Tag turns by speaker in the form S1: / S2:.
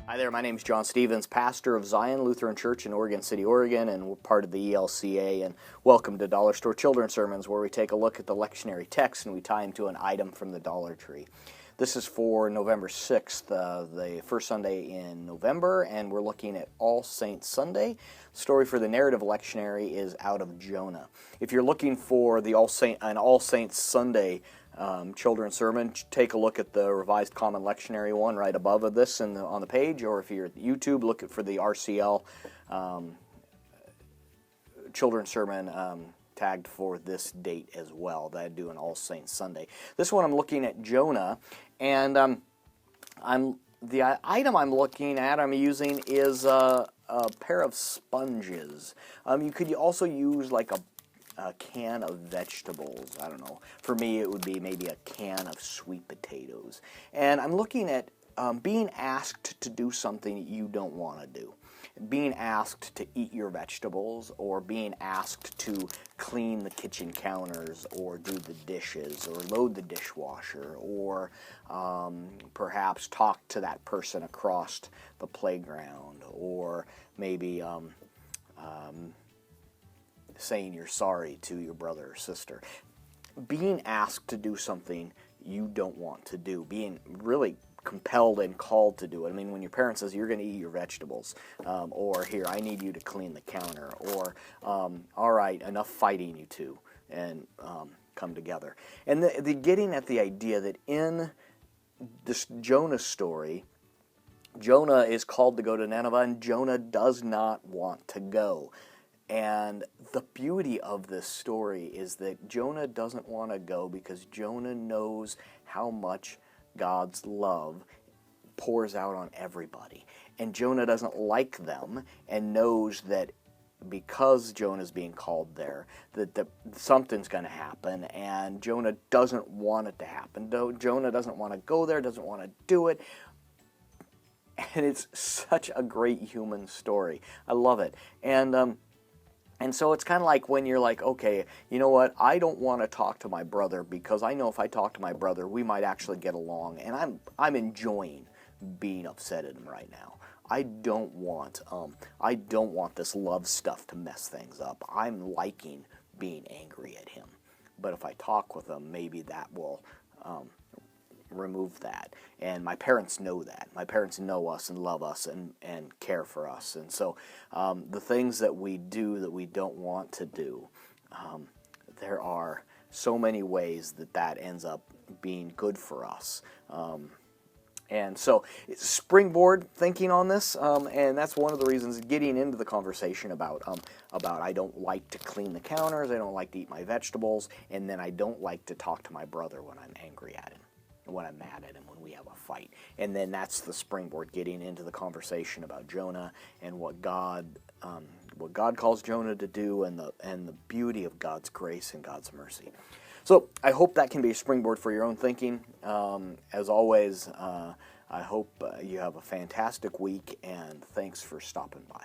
S1: Hi there, my name is John Stevens, pastor of Zion Lutheran Church in Oregon City, Oregon, and we're part of the ELCA, and welcome to Dollar Store Children's Sermons, where we take a look at the lectionary text and we tie them to an item from the Dollar Tree. This is for November 6th, the first Sunday in November, and we're looking at All Saints Sunday. The story for the narrative lectionary is out of Jonah. If you're looking for an All Saints Sunday children's sermon, take a look at the Revised Common Lectionary one right above this on the page, or if you're at YouTube, look for the RCL children's sermon tagged for this date as well. That I do an All Saints Sunday. This one I'm looking at Jonah, and the item I'm using is a pair of sponges. You could also use like a can of vegetables. I don't know. For me, it would be maybe a can of sweet potatoes. And I'm looking at being asked to do something you don't want to do. Being asked to eat your vegetables, or being asked to clean the kitchen counters, or do the dishes, or load the dishwasher, or perhaps talk to that person across the playground, or maybe saying you're sorry to your brother or sister. Being asked to do something you don't want to do, being really compelled and called to do it. I mean, when your parent says you're going to eat your vegetables, or here, I need you to clean the counter, or all right, enough fighting, you two, and come together. And the getting at the idea that in this Jonah story, Jonah is called to go to Nineveh, and Jonah does not want to go. And the beauty of this story is that Jonah doesn't want to go because Jonah knows how much God's love pours out on everybody. And Jonah doesn't like them and knows that because Jonah's being called there, that something's going to happen, and Jonah doesn't want it to happen. Jonah doesn't want to go there, doesn't want to do it. And it's such a great human story. I love it. And so it's kind of like when you're like, okay, you know what, I don't want to talk to my brother because I know if I talk to my brother, we might actually get along, and I'm enjoying being upset at him right now. I don't want this love stuff to mess things up. I'm liking being angry at him. But if I talk with him, maybe that will remove that. And my parents know that. My parents know us and love us and care for us. And so the things that we do that we don't want to do, there are so many ways that ends up being good for us. And so springboard thinking on this, and that's one of the reasons getting into the conversation about I don't like to clean the counters, I don't like to eat my vegetables, and then I don't like to talk to my brother when I'm angry at him, when I'm mad at him, when we have a fight. And then that's the springboard, getting into the conversation about Jonah and what God calls Jonah to do, and the beauty of God's grace and God's mercy. So I hope that can be a springboard for your own thinking. As always, I hope you have a fantastic week, and thanks for stopping by.